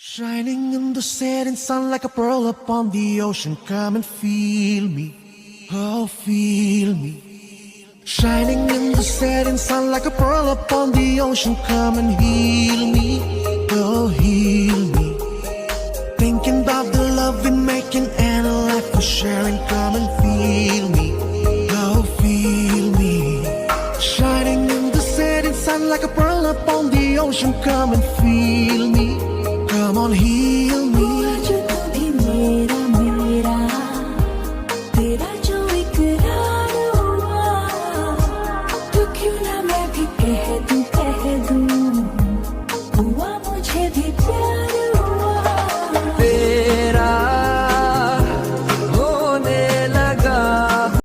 Shining in the setting sun like a pearl upon the ocean. Come and feel me, oh feel me. Shining in the setting sun like a pearl upon the ocean. Come and heal me, oh heal me. Thinking about the love we're making and a life we're sharing. Come and feel me, oh feel me. Shining in the setting sun like a pearl upon the ocean. Come and feel me. Come on, heal